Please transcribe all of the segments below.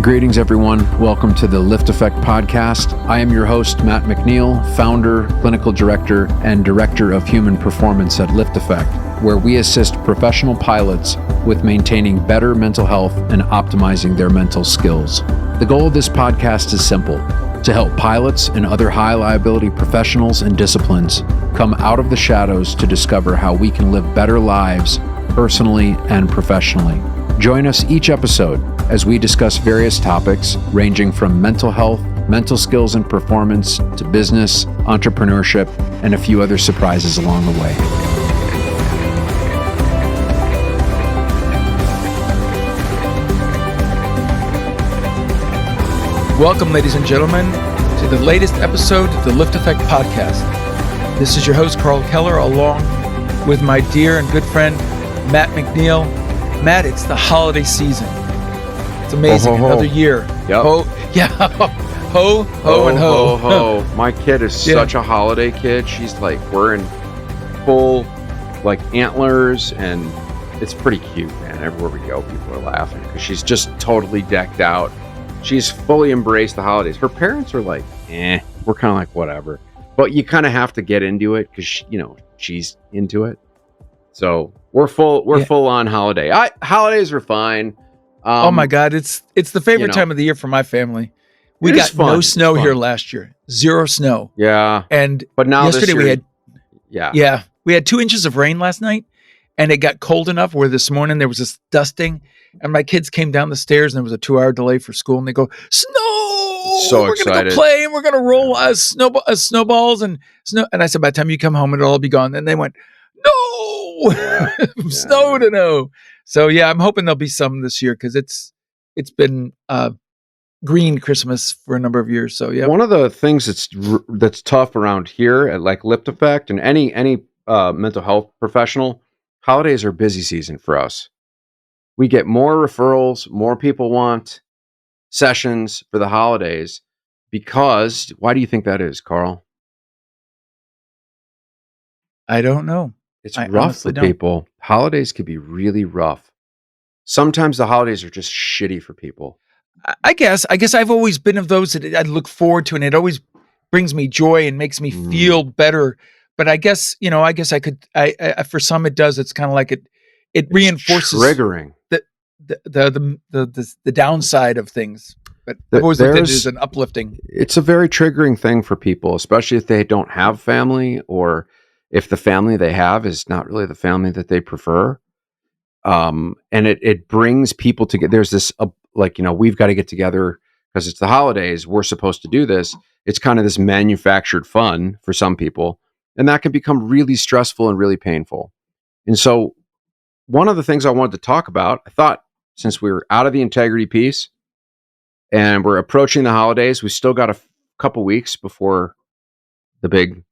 Greetings, everyone. Welcome to the LiftAffect podcast. I am your host, Matt McNeil, founder, clinical director, and director of human performance at LiftAffect, where we assist professional pilots with maintaining better mental health and optimizing their mental skills. The goal of this podcast is simple: to help pilots and other high liability professionals and disciplines come out of the shadows to discover how we can live better lives personally and professionally. Join us each episode as we discuss various topics ranging from mental health, mental skills and performance, to business, entrepreneurship, and a few other surprises along the way. Welcome, ladies and gentlemen, to the latest episode of the LiftAffect podcast. This is your host, Karl Keller, along with my dear and good friend, Matt McNeil. Matt, it's the holiday season. It's amazing. Ho, ho, ho. Another year. Yep. Ho, yeah. Ho, and ho. Ho, ho. My kid is such a holiday kid. She's like wearing full like antlers, and it's pretty cute, man. Everywhere we go, people are laughing because she's just totally decked out. She's fully embraced the holidays. Her parents are like, we're kind of like, whatever. But you kind of have to get into it because, she's into it. So we're full on holiday. Holidays are fine. Oh my God, it's the favorite time of the year for my family. We got no snow here last year. 0 snow. Yeah. But now yesterday this year, we had 2 inches of rain last night, and it got cold enough where this morning there was this dusting, and my kids came down the stairs and there was a 2-hour delay for school, and they go, snow! So we're excited. We're going to play and we're going to roll snowballs and snow. And I said, by the time you come home, it'll all be gone. And they went, no! Snow to no. So yeah, I'm hoping there'll be some this year because it's been green Christmas for a number of years. So yeah. One of the things that's tough around here at like LiftAffect and any mental health professional, holidays are busy season for us. We get more referrals, more people want sessions for the holidays because why do you think that is, Karl? I don't know. It's rough for people. Holidays can be really rough. Sometimes the holidays are just shitty for people. I guess I've always been of those that I look forward to, and it always brings me joy and makes me feel better. But I guess, I could, for some it does. It's kind of like it reinforces triggering the downside of things. But I've always looked at it as an uplifting. It's a very triggering thing for people, especially if they don't have family, or if the family they have is not really the family that they prefer. And it brings people together. There's this, we've got to get together because it's the holidays. We're supposed to do this. It's kind of this manufactured fun for some people. And that can become really stressful and really painful. And so one of the things I wanted to talk about, I thought since we were out of the integrity piece and we're approaching the holidays, we still got a couple weeks before the big,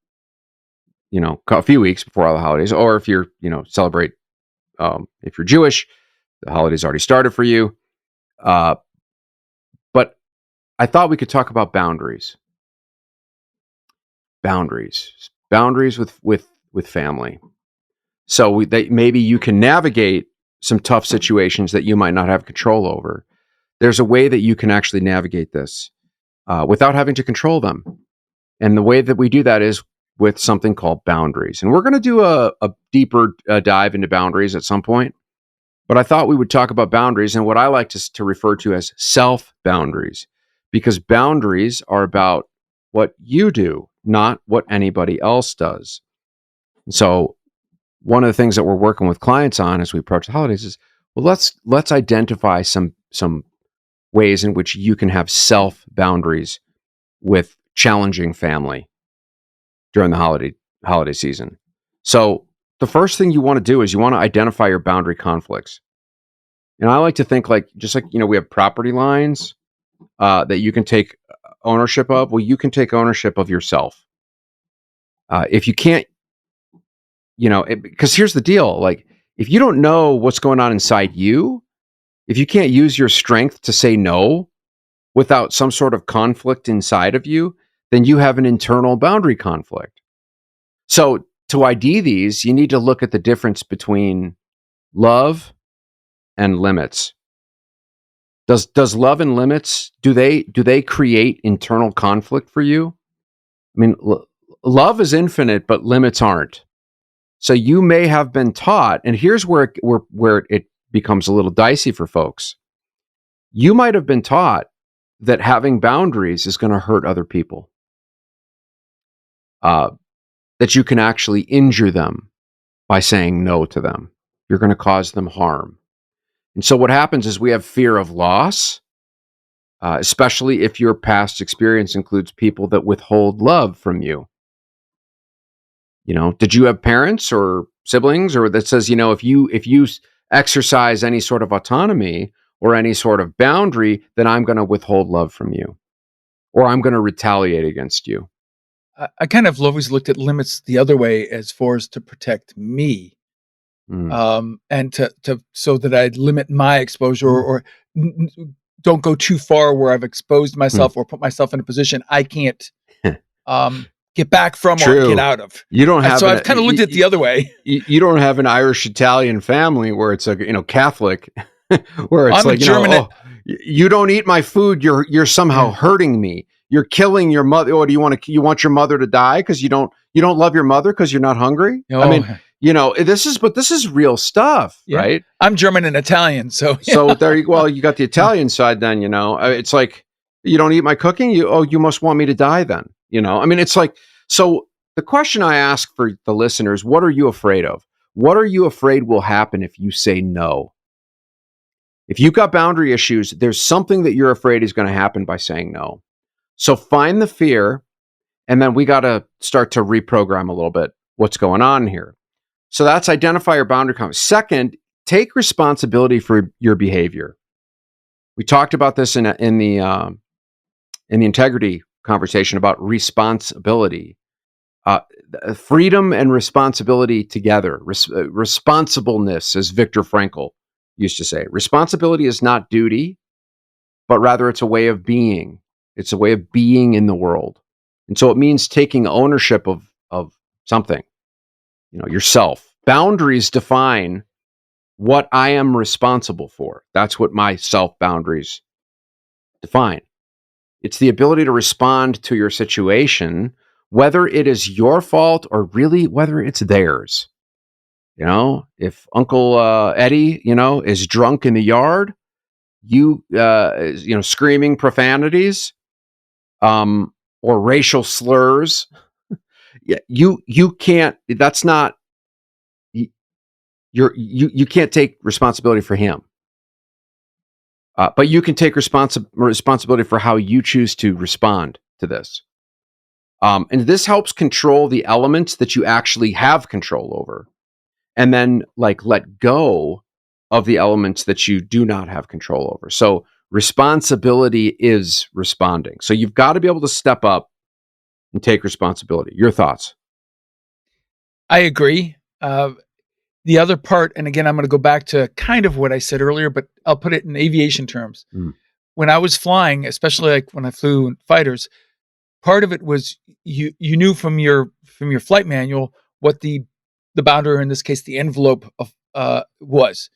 a few weeks before all the holidays, or if you're, celebrate, if you're Jewish, the holidays already started for you. But I thought we could talk about boundaries with family. So maybe you can navigate some tough situations that you might not have control over. There's a way that you can actually navigate this without having to control them. And the way that we do that is with something called boundaries. And we're going to do a deeper dive into boundaries at some point. But I thought we would talk about boundaries and what I like to refer to as self-boundaries, because boundaries are about what you do, not what anybody else does. And so one of the things that we're working with clients on as we approach the holidays is, well, let's identify some ways in which you can have self-boundaries with challenging family during the holiday season. So the first thing you want to do is you want to identify your boundary conflicts. And I like to think just like we have property lines that you can take ownership of. Well, you can take ownership of yourself. If you can't, because here's the deal, if you don't know what's going on inside you, if you can't use your strength to say no without some sort of conflict inside of you, then you have an internal boundary conflict. So to ID these, you need to look at the difference between love and limits. Does love and limits, do they create internal conflict for you? I mean, love is infinite, but limits aren't. So you may have been taught, and here's where it becomes a little dicey for folks. You might have been taught that having boundaries is going to hurt other people, that you can actually injure them by saying no to them. You're going to cause them harm. And so what happens is we have fear of loss, especially if your past experience includes people that withhold love from you. Did you have parents or siblings or that says, if you exercise any sort of autonomy or any sort of boundary, then I'm going to withhold love from you or I'm going to retaliate against you. I kind of always looked at limits the other way as far as to protect me. And to so that I'd limit my exposure or don't go too far where I've exposed myself or put myself in a position I can't get back from or get out of. You don't have. So I've kind of looked at it the other way. You don't have an Irish Italian family where it's a Catholic, where it's I'm German. You don't eat my food. You're somehow hurting me. You're killing your mother. Oh, do you want your mother to die because you don't love your mother because you're not hungry? Oh. I mean, this is real stuff, right? I'm German and Italian, so there you you got the Italian side. Then it's like you don't eat my cooking. You must want me to die then. I mean, it's like, so the question I ask for the listeners: what are you afraid of? What are you afraid will happen if you say no? If you've got boundary issues, there's something that you're afraid is going to happen by saying no. So find the fear, and then we got to start to reprogram a little bit what's going on here. So that's identify your boundary conflict. Second, take responsibility for your behavior. We talked about this in the integrity conversation about responsibility. Freedom and responsibility together. Responsibleness, as Viktor Frankl used to say. Responsibility is not duty, but rather it's a way of being. It's a way of being in the world. And so it means taking ownership of something, yourself. Boundaries define what I am responsible for. That's what my self boundaries define. It's the ability to respond to your situation, whether it is your fault or really whether it's theirs. If Uncle Eddie, is drunk in the yard, screaming profanities, or racial slurs, you can't. That's not. You can't take responsibility for him. But you can take responsibility for how you choose to respond to this. And this helps control the elements that you actually have control over. And then let go of the elements that you do not have control over. So responsibility is responding. So you've got to be able to step up and take responsibility. Your thoughts? I agree. The other part, and again, I'm going to go back to kind of what I said earlier, but I'll put it in aviation terms. When I was flying, especially like when I flew in fighters, part of it was you knew from your flight manual what the boundary, or in this case, the envelope of was,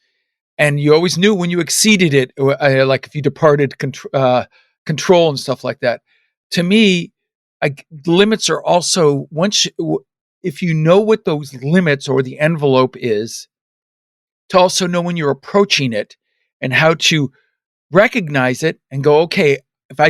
and you always knew when you exceeded it, like if you departed control and stuff like that. To me, limits are also if you know what those limits or the envelope is, to also know when you're approaching it and how to recognize it and go, okay, if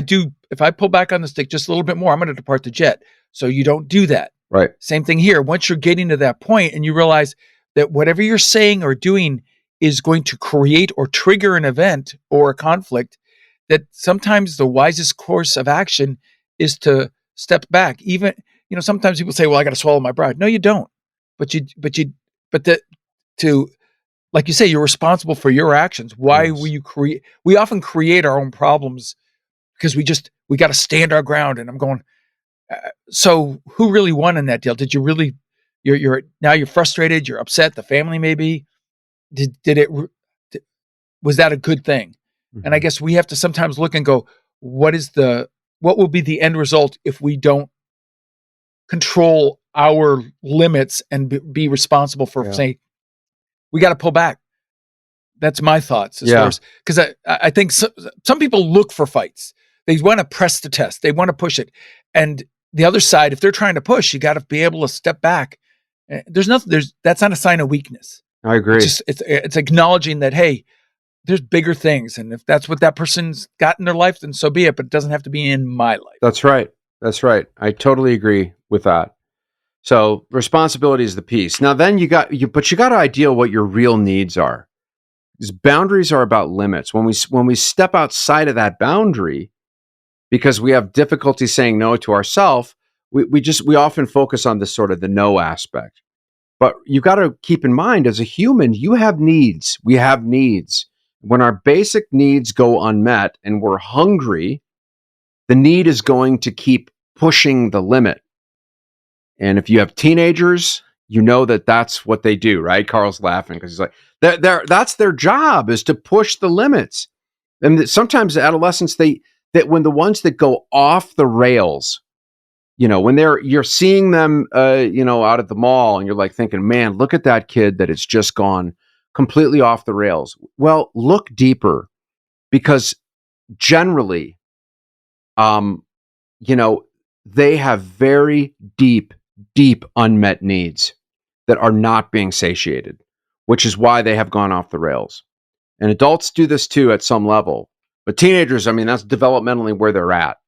I pull back on the stick just a little bit more, I'm going to depart the jet. So you don't do that. Right. Same thing here. Once you're getting to that point and you realize that whatever you're saying or doing is going to create or trigger an event or a conflict, that sometimes the wisest course of action is to step back. Even, sometimes people say, well, I got to swallow my pride. No, you don't. But like you say, you're responsible for your actions. Why will you create? We often create our own problems because we got to stand our ground. And I'm going, so who really won in that deal? Did you really, now you're frustrated, you're upset, the family maybe, was that a good thing? Mm-hmm. And I guess we have to sometimes look and go, what will be the end result if we don't control our limits and be responsible for saying, we got to pull back. That's my thoughts as Yeah. far as, because I think some people look for fights. They want to press the test. They want to push it. And the other side, if they're trying to push, you got to be able to step back. That's not a sign of weakness. I agree. It's acknowledging that, hey, there's bigger things. And if that's what that person's got in their life, then so be it. But it doesn't have to be in my life. That's right. That's right. I totally agree with that. So responsibility is the piece. Now then but you got to ideal what your real needs are. Because boundaries are about limits. When we step outside of that boundary, because we have difficulty saying no to ourselves, we often focus on this sort of the no aspect. But you got to keep in mind, as a human, you have needs. We have needs. When our basic needs go unmet and we're hungry, the need is going to keep pushing the limit. And if you have teenagers, you know that's what they do, right? Karl's laughing because he's like, that's their job, is to push the limits. And sometimes adolescents, when the ones that go off the rails, when you're seeing them, out at the mall, and you're like thinking, man, look at that kid that it's just gone completely off the rails. Well, look deeper, because generally, they have very deep unmet needs that are not being satiated, which is why they have gone off the rails. And adults do this too at some level. But teenagers, that's developmentally where they're at.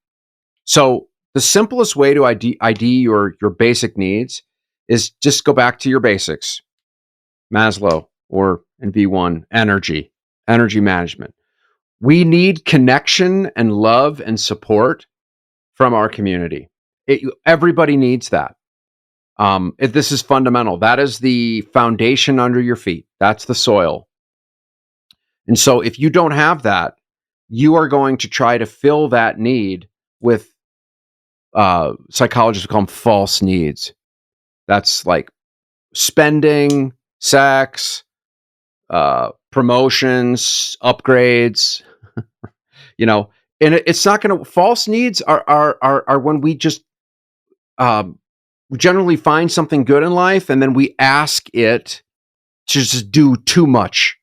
So the simplest way to ID your basic needs is just go back to your basics. Maslow, or in V1, energy management. We need connection and love and support from our community. Everybody needs that. This is fundamental. That is the foundation under your feet. That's the soil. And so if you don't have that, you are going to try to fill that need with, psychologists call them false needs. That's like spending, sex, promotions, upgrades, and it's not going to, false needs are when we just, we generally find something good in life and then we ask it to just do too much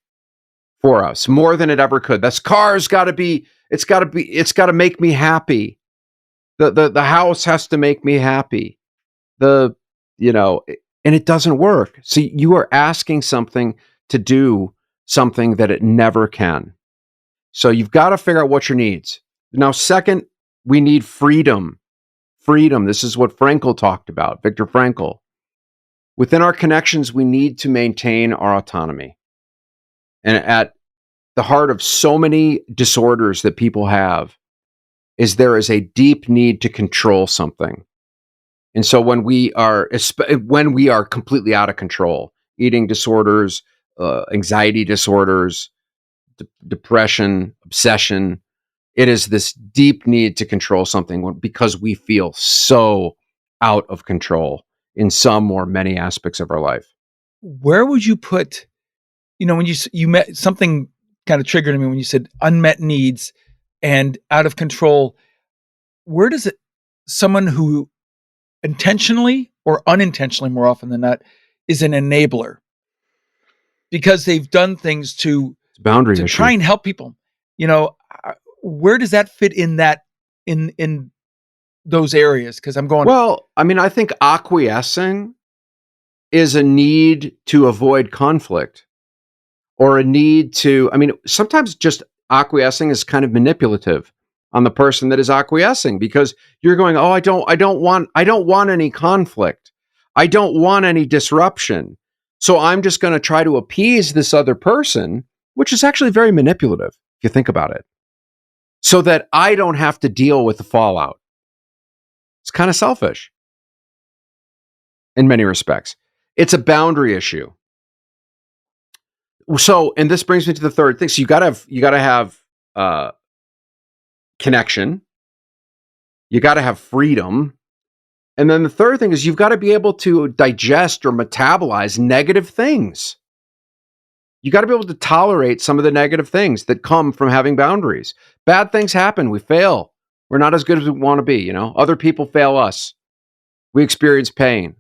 for us, more than it ever could. This car's got to make me happy. The house has to make me happy. And it doesn't work. See, you are asking something to do something that it never can. So you've got to figure out what your needs. Now, second, we need freedom. Freedom. This is what Frankl talked about, Viktor Frankl. Within our connections, we need to maintain our autonomy. And at the heart of so many disorders that people have is there is a deep need to control something. And so when we are completely out of control, eating disorders, anxiety disorders, depression, obsession, it is this deep need to control something because we feel so out of control in some or many aspects of our life. Where would you put, when you met, something kind of triggered me when you said unmet needs and out of control. Where does someone who intentionally or unintentionally, more often than not, is an enabler because they've done things to try and help people, where does that fit in those areas? Because I'm going, well, I think acquiescing is a need to avoid conflict, or a need to, sometimes just acquiescing is kind of manipulative on the person that is acquiescing, because you're going, oh, I don't want any conflict. I don't want any disruption. So I'm just going to try to appease this other person, which is actually very manipulative if you think about it, so that I don't have to deal with the fallout. It's kind of selfish in many respects. It's a boundary issue. So, and this brings me to the third thing. So you got to have connection. You got to have freedom. And then the third thing is you've got to be able to digest or metabolize negative things. You got to be able to tolerate some of the negative things that come from having boundaries. Bad things happen. We fail. We're not as good as we want to be. Other people fail us. We experience pain.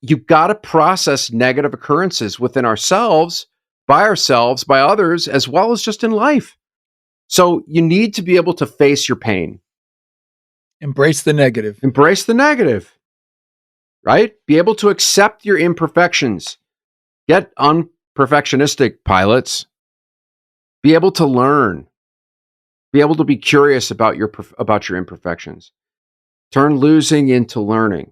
You've got to process negative occurrences within ourselves by ourselves, by others, as well as just in life. So you need to be able to face your pain. Embrace the negative. Embrace the negative, right? Be able to accept your imperfections. Get unperfectionistic, pilots. Be able to learn. Be able to be curious about your imperfections. Turn losing into learning.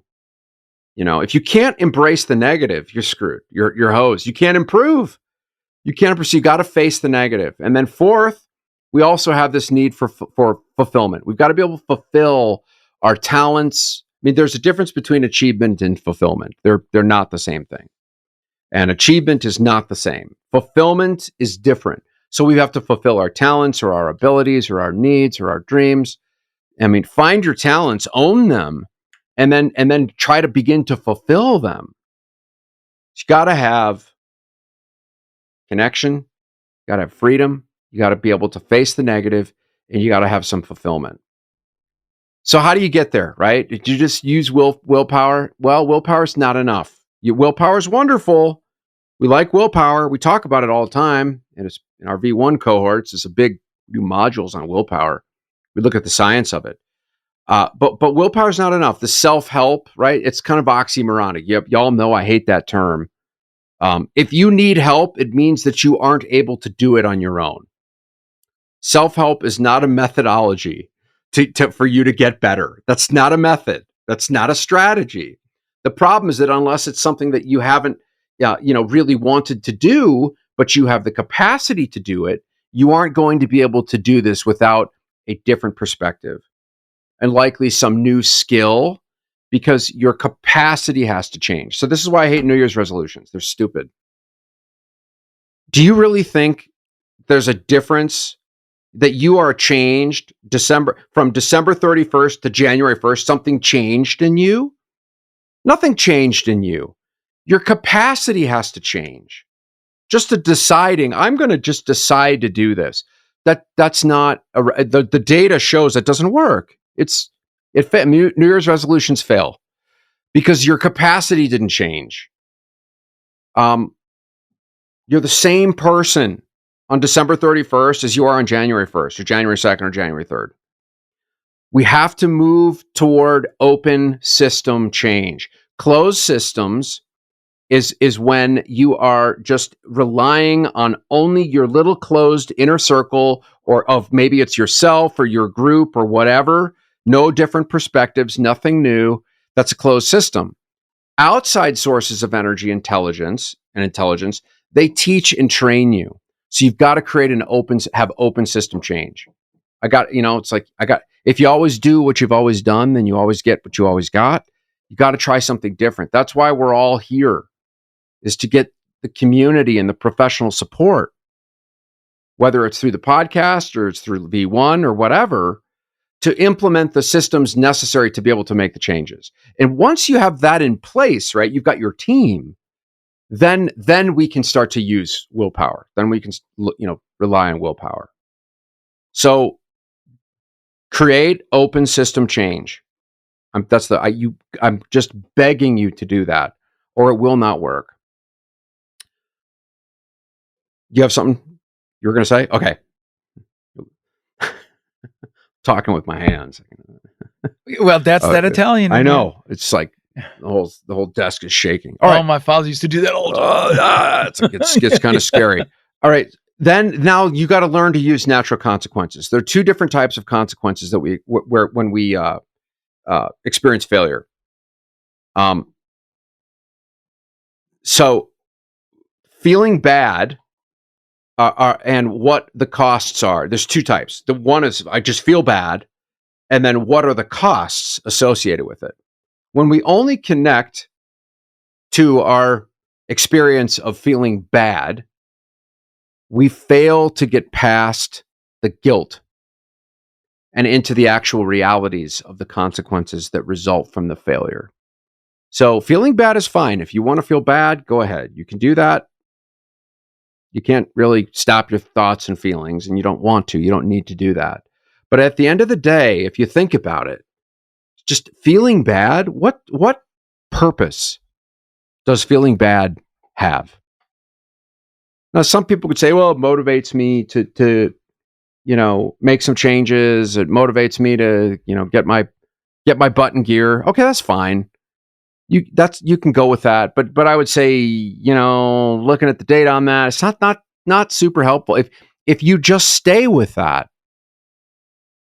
If you can't embrace the negative, you're screwed. You're hosed. You can't improve. You can't improve. So you got to face the negative. And then fourth, we also have this need for fulfillment. We've got to be able to fulfill our talents. I mean, there's a difference between achievement and fulfillment. They're not the same thing. And achievement is not the same. Fulfillment is different. So we have to fulfill our talents or our abilities or our needs or our dreams. I mean, find your talents, own them, and then try to begin to fulfill them. You got to have connection, you got to have freedom, you got to be able to face the negative, and you got to have some fulfillment. So how do you get there, right? Did you just use willpower? Well, willpower is not enough. Willpower is wonderful. We like willpower. We talk about it all the time. And it's in our V1 cohorts. It's a big new modules on willpower. We look at the science of it. But willpower is not enough. The self-help, right? It's kind of oxymoronic. Y'all know I hate that term. If you need help, it means that you aren't able to do it on your own. Self-help is not a methodology for you to get better. That's not a method. That's not a strategy. The problem is that unless it's something that you haven't, really wanted to do, but you have the capacity to do it, you aren't going to be able to do this without a different perspective and likely some new skill, because your capacity has to change. So this is why I hate New Year's resolutions. They're stupid. Do you really think there's a difference that you are changed from December 31st to January 1st? Something changed in you? Nothing changed in you. Your capacity has to change. Just deciding, I'm going to just decide to do this. That's not the data shows that doesn't work. New Year's resolutions fail because your capacity didn't change. You're the same person on December 31st as you are on January 1st or January 2nd or January 3rd. We have to move toward open system change. Closed systems is when you are just relying on only your little closed inner circle, or of maybe it's yourself or your group or whatever. No different perspectives, nothing new. That's a closed system. Outside sources of energy, intelligence, they teach and train you. So you've got to create have open system change. If you always do what you've always done, then you always get what you always got. You got to try something different. That's why we're all here, is to get the community and the professional support, whether it's through the podcast or it's through V1 or whatever, to implement the systems necessary to be able to make the changes. And once you have that in place, right, you've got your team, then we can start to use willpower. Then we can, rely on willpower. So create open system change. I'm just begging you to do that, or it will not work. You have something you were going to say? Okay. Talking with my hands. Well, that's that Italian. I know. It's like the whole desk is shaking. All right. My father used to do that all the time. It gets kind of scary. All right. Now you got to learn to use natural consequences. There are two different types of consequences that when we experience failure. So feeling bad and what the costs are. There's two types. The one is I just feel bad, and then what are the costs associated with it? When we only connect to our experience of feeling bad, we fail to get past the guilt and into the actual realities of the consequences that result from the failure. So feeling bad is fine. If you want to feel bad, go ahead. You can do that. You can't really stop your thoughts and feelings, and you don't want to. You don't need to do that. But at the end of the day, if you think about it, just feeling bad, what purpose does feeling bad have? Now, some people could say, well, it motivates me to make some changes. It motivates me to, get my butt in gear. Okay, that's fine. You can go with that. But I would say, looking at the data on that, it's not super helpful. If you just stay with that,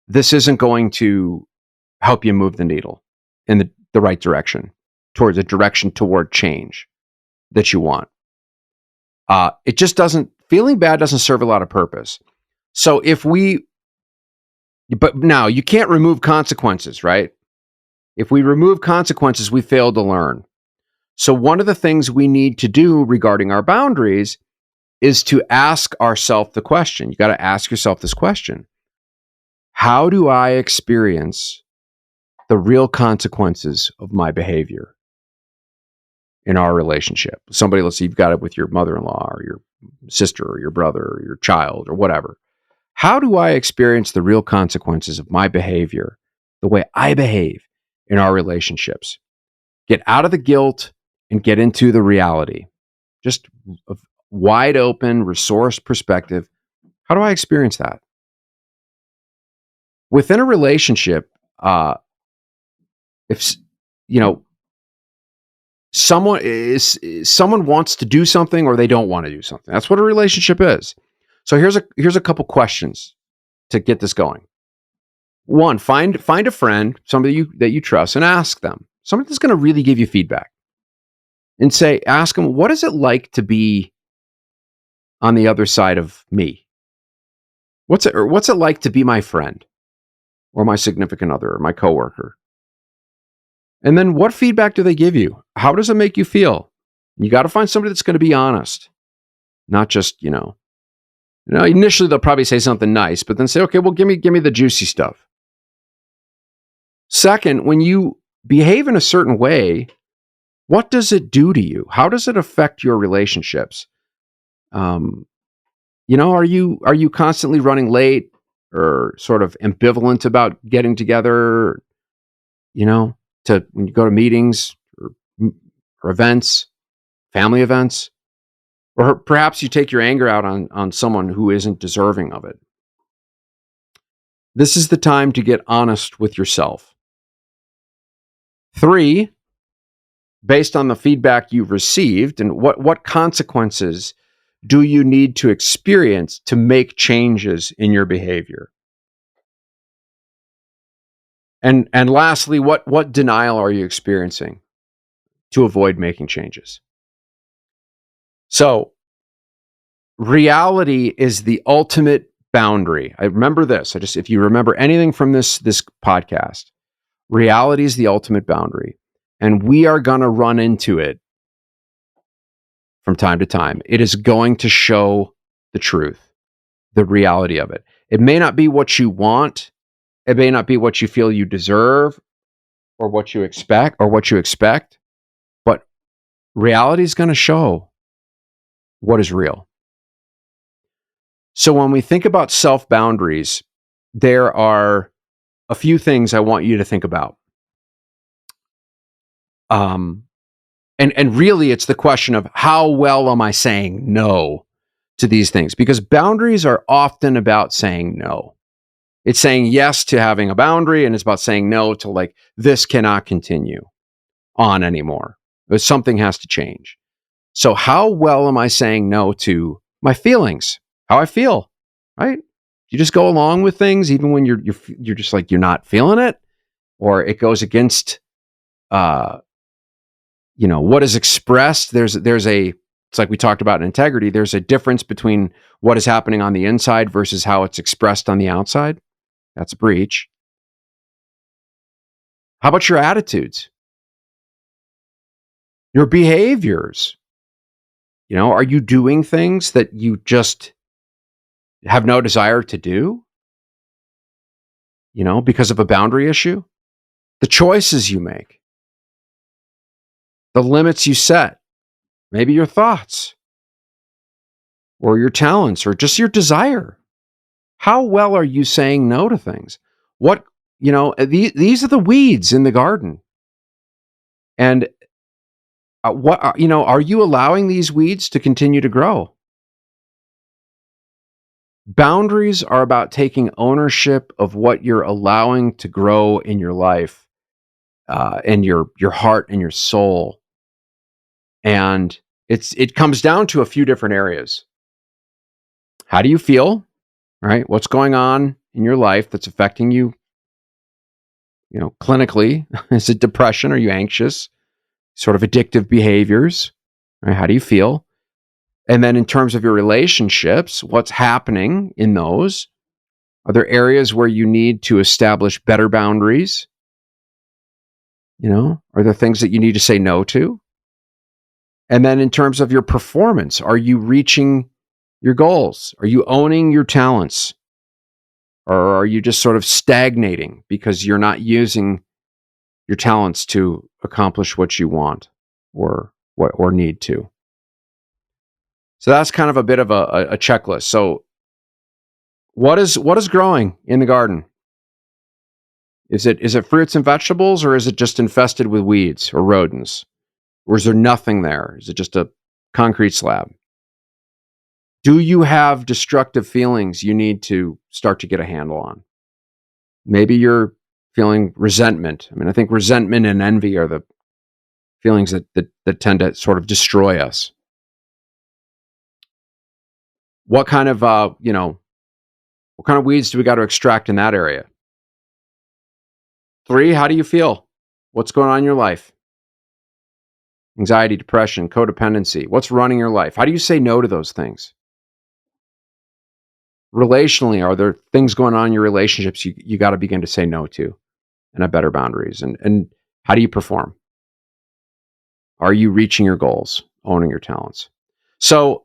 this isn't going to help you move the needle in the right direction, towards a direction toward change that you want. It just doesn't, feeling bad doesn't serve a lot of purpose. So but now you can't remove consequences, right? If we remove consequences, we fail to learn. So one of the things we need to do regarding our boundaries is to ask ourselves the question. You got to ask yourself this question. How do I experience the real consequences of my behavior in our relationship? Somebody, let's say you've got it with your mother-in-law or your sister or your brother or your child or whatever. How do I experience the real consequences of my behavior, the way I behave in our relationships? Get out of the guilt and get into the reality. Just a wide open, resource perspective. How do I experience that? Within a relationship, if someone wants to do something or they don't want to do something. That's what a relationship is. So here's a couple questions to get this going. One, find a friend, somebody that you trust, and ask them. Somebody that's going to really give you feedback. And ask them, what is it like to be on the other side of me? What's it like to be my friend or my significant other or my coworker? And then what feedback do they give you? How does it make you feel? You got to find somebody that's going to be honest, not just, initially they'll probably say something nice, but then say, okay, well, give me the juicy stuff. Second, when you behave in a certain way, what does it do to you? How does it affect your relationships? Are you constantly running late or sort of ambivalent about getting together, to when you go to meetings or events, family events, or perhaps you take your anger out on someone who isn't deserving of it? This is the time to get honest with yourself. 3, based on the feedback you've received, and what consequences do you need to experience to make changes in your behavior? And lastly, what denial are you experiencing to avoid making changes? So, reality is the ultimate boundary. I remember this. If you remember anything from this podcast, reality is the ultimate boundary, and we are going to run into it from time to time. It is going to show the truth, the reality of it. It may not be what you want. It may not be what you feel you deserve or what you expect, but reality is going to show what is real. So when we think about self-boundaries, there are a few things I want you to think about. And really it's the question of how well am I saying no to these things? Because boundaries are often about saying no. It's saying yes to having a boundary, and it's about saying no to, like, this cannot continue on anymore. Something has to change. So how well am I saying no to my feelings, how I feel, right? You just go along with things even when you're just like, you're not feeling it, or it goes against, what is expressed. It's like we talked about in integrity. There's a difference between what is happening on the inside versus how it's expressed on the outside. That's a breach. How about your attitudes? Your behaviors? Are you doing things that you just have no desire to do? Because of a boundary issue? The choices you make. The limits you set. Maybe your thoughts. Or your talents, or just your desire. How well are you saying no to things? These are the weeds in the garden. And are you allowing these weeds to continue to grow? Boundaries are about taking ownership of what you're allowing to grow in your life, and your heart and your soul. And it comes down to a few different areas. How do you feel? Right? What's going on in your life that's affecting you, clinically? Is it depression? Are you anxious? Sort of addictive behaviors? Right? How do you feel? And then in terms of your relationships, what's happening in those? Are there areas where you need to establish better boundaries? Are there things that you need to say no to? And then in terms of your performance, are you reaching your goals? Are you owning your talents? Or are you just sort of stagnating because you're not using your talents to accomplish what you want or need to? So that's kind of a bit of a checklist. So what is growing in the garden? Is it fruits and vegetables, or is it just infested with weeds or rodents? Or is there nothing there? Is it just a concrete slab? Do you have destructive feelings you need to start to get a handle on? Maybe you're feeling resentment. I mean, I think resentment and envy are the feelings that tend to sort of destroy us. What kind of weeds do we got to extract in that area? 3, how do you feel? What's going on in your life? Anxiety, depression, codependency. What's running your life? How do you say no to those things? Relationally, are there things going on in your relationships you got to begin to say no to and have better boundaries? And how do you perform? Are you reaching your goals, owning your talents? So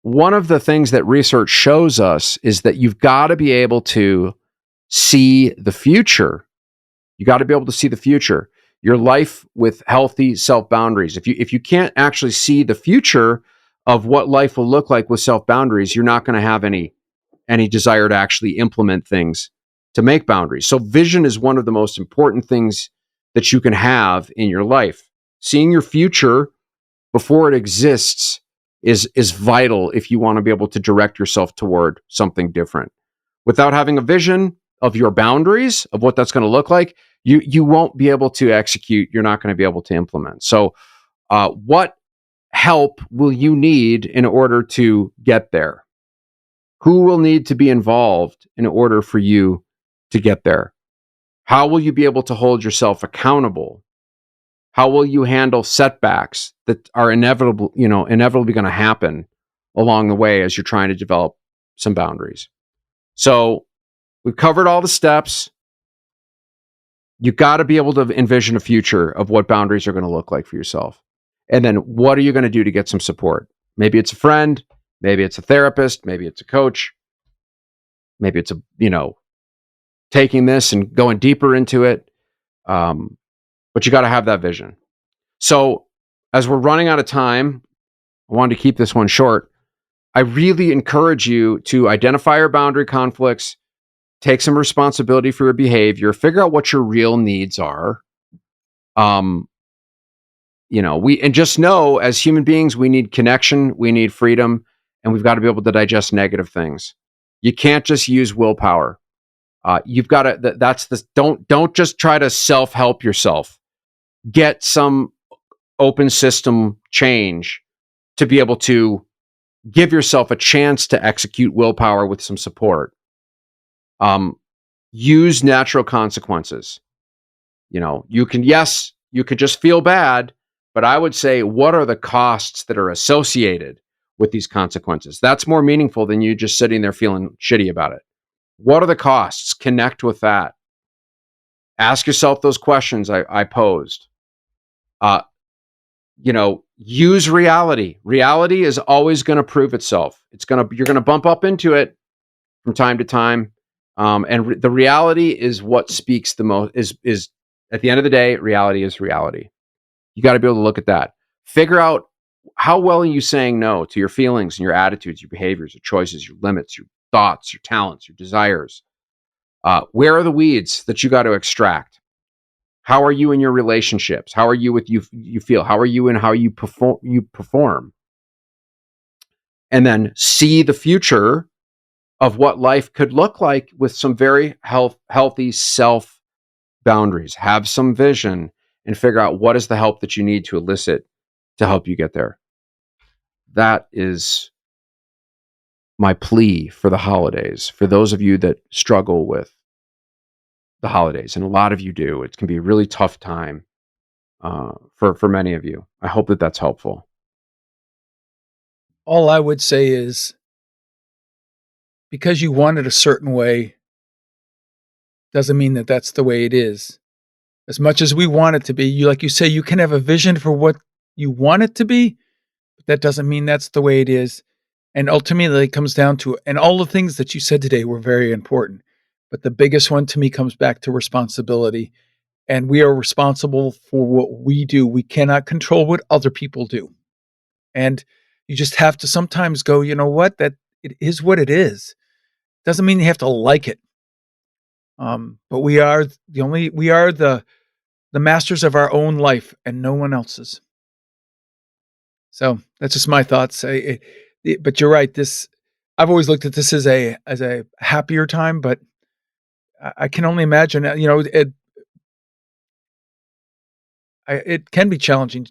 one of the things that research shows us is that you've got to be able to see the future. You got to be able to see the future, your life with healthy self boundaries. If you can't actually see the future of what life will look like with self boundaries, you're not going to have any desire to actually implement things to make boundaries. So vision is one of the most important things that you can have in your life. Seeing your future before it exists is vital if you want to be able to direct yourself toward something different. Without having a vision of your boundaries, of what that's going to look like, you won't be able to execute. You're not going to be able to implement. So what help will you need in order to get there? Who will need to be involved in order for you to get there? How will you be able to hold yourself accountable? How will you handle setbacks that are inevitably going to happen along the way as you're trying to develop some boundaries? So we've covered all the steps. You got to be able to envision a future of what boundaries are going to look like for yourself. And then what are you going to do to get some support? Maybe it's a friend, maybe it's a therapist, maybe it's a coach, maybe it's taking this and going deeper into it. But you got to have that vision. So as we're running out of time, I wanted to keep this one short. I really encourage you to identify your boundary conflicts, take some responsibility for your behavior, figure out what your real needs are. And just know as human beings, we need connection, we need freedom, and we've got to be able to digest negative things. You can't just use willpower. You've got to, don't just try to self-help yourself. Get some open system change to be able to give yourself a chance to execute willpower with some support. Use natural consequences. You could just feel bad, but I would say, what are the costs that are associated with these consequences? That's more meaningful than you just sitting there feeling shitty about it. What are the costs? Connect with that. Ask yourself those questions I posed. Use reality. Reality is always going to prove itself. You're going to bump up into it from time to time. And the reality is what speaks the most is at the end of the day, reality is reality. You got to be able to look at that. Figure out how well are you saying no to your feelings and your attitudes, your behaviors, your choices, your limits, your thoughts, your talents, your desires. Where are the weeds that you got to extract? How are you in your relationships? How are you with you feel? How are you in how you perform? and then see the future of what life could look like with some very healthy self boundaries. Have some vision and figure out what is the help that you need to elicit to help you get there. That is my plea for the holidays, for those of you that struggle with the holidays, and a lot of you do. It can be a really tough time for many of you. I hope that that's helpful. All I would say is, because you want it a certain way doesn't mean that that's the way it is. As much as we want it to be, like you say, you can have a vision for what you want it to be, but that doesn't mean that's the way it is. And ultimately it comes down to, and all the things that you said today were very important, but the biggest one to me comes back to responsibility. And we are responsible for what we do. We cannot control what other people do. And you just have to sometimes go, you know what, that it is what it is. Doesn't mean you have to like it. But we are the masters of our own life and no one else's. So that's just my thoughts. But you're right. I've always looked at this as a happier time, but I can only imagine, it can be challenging.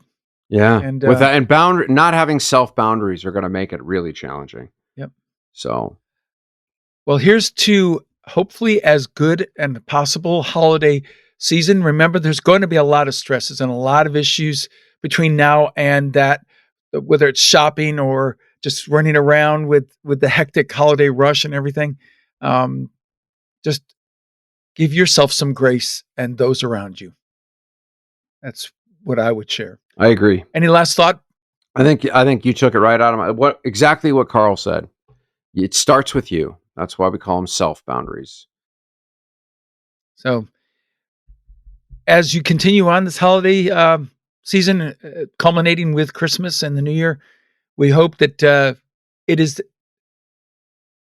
Yeah. And with that, and not having self boundaries are going to make it really challenging. Yep. So, well, here's to hopefully as good and possible holiday season. Remember, there's going to be a lot of stresses and a lot of issues between now and that, whether it's shopping or just running around with the hectic holiday rush and everything. Just give yourself some grace and those around you. That's what I would share. I agree. Any last thought? I think you took it right out of exactly what Karl said. It starts with you. That's why we call them self boundaries. So, as you continue on this holiday season, culminating with Christmas and the New Year, we hope that it is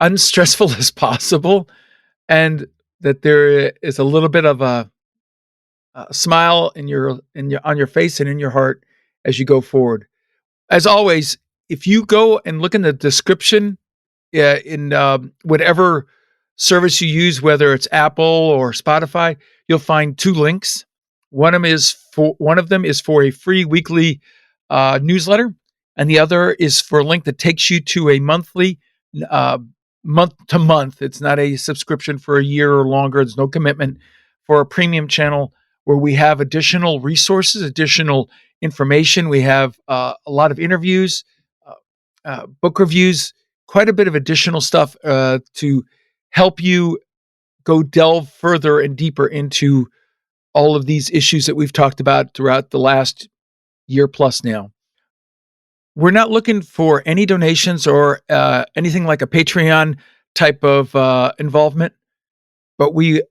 unstressful as possible, and that there is a little bit of a smile on your face and in your heart as you go forward. As always, if you go and look in the description in whatever service you use, whether it's Apple or Spotify, you'll find 2 links. One of them is for a free weekly newsletter, and the other is for a link that takes you to a monthly, month to month. It's not a subscription for a year or longer. There's no commitment, for a premium channel where we have additional resources, additional information. We have a lot of interviews, book reviews, quite a bit of additional stuff to help you go delve further and deeper into all of these issues that we've talked about throughout the last year plus now. We're not looking for any donations or anything like a Patreon type of involvement, but we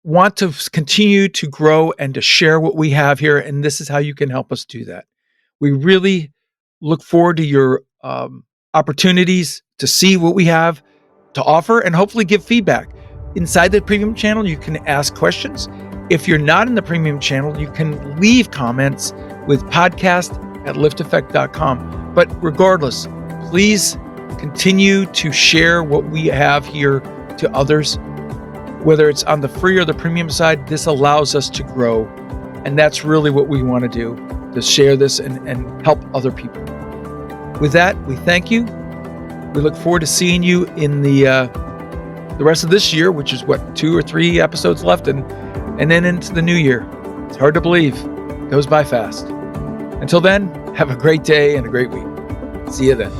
want to continue to grow and to share what we have here, and this is how you can help us do that. We really look forward to your opportunities to see what we have to offer and hopefully give feedback. Inside the premium channel, you can ask questions. If you're not in the premium channel, you can leave comments with podcast@LiftAffect.com. But regardless, please continue to share what we have here to others. Whether it's on the free or the premium side, this allows us to grow. And that's really what we want to do, to share this and help other people. With that, we thank you. We look forward to seeing you in the rest of this year, which is 2 or 3 episodes left, and then into the new year. It's hard to believe. It goes by fast. Until then, have a great day and a great week. See you then.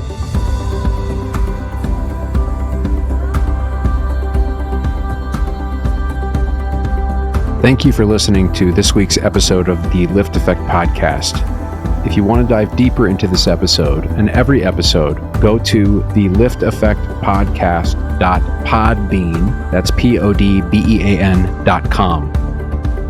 Thank you for listening to this week's episode of the LiftAffect podcast. If you want to dive deeper into this episode and every episode, go to the LiftAffectPodcast.podbean, that's podbean.com.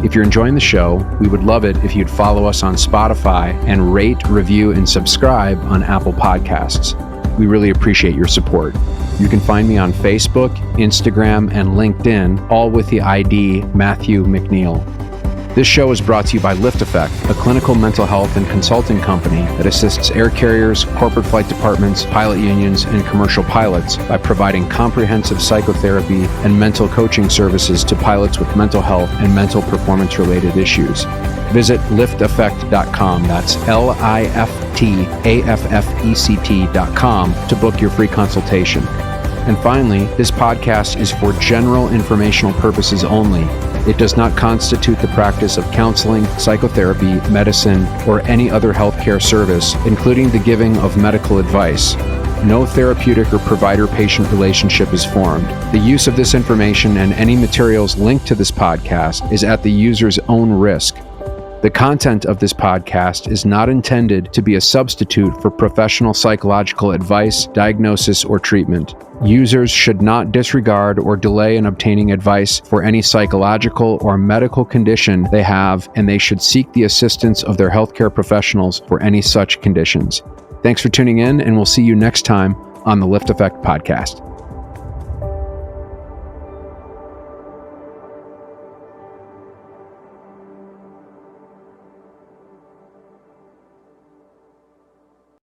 If you're enjoying the show, we would love it if you'd follow us on Spotify and rate, review, and subscribe on Apple Podcasts. We really appreciate your support. You can find me on Facebook, Instagram, and LinkedIn, all with the ID Matthew McNeil. This show is brought to you by LiftAffect, a clinical mental health and consulting company that assists air carriers, corporate flight departments, pilot unions, and commercial pilots by providing comprehensive psychotherapy and mental coaching services to pilots with mental health and mental performance-related issues. Visit LiftAffect.com, that's LiftAffect.com, to book your free consultation. And finally, this podcast is for general informational purposes only. It does not constitute the practice of counseling, psychotherapy, medicine, or any other healthcare service, including the giving of medical advice. No therapeutic or provider-patient relationship is formed. The use of this information and any materials linked to this podcast is at the user's own risk. The content of this podcast is not intended to be a substitute for professional psychological advice, diagnosis, or treatment. Users should not disregard or delay in obtaining advice for any psychological or medical condition they have, and they should seek the assistance of their healthcare professionals for any such conditions. Thanks for tuning in, and we'll see you next time on the LiftAffect podcast.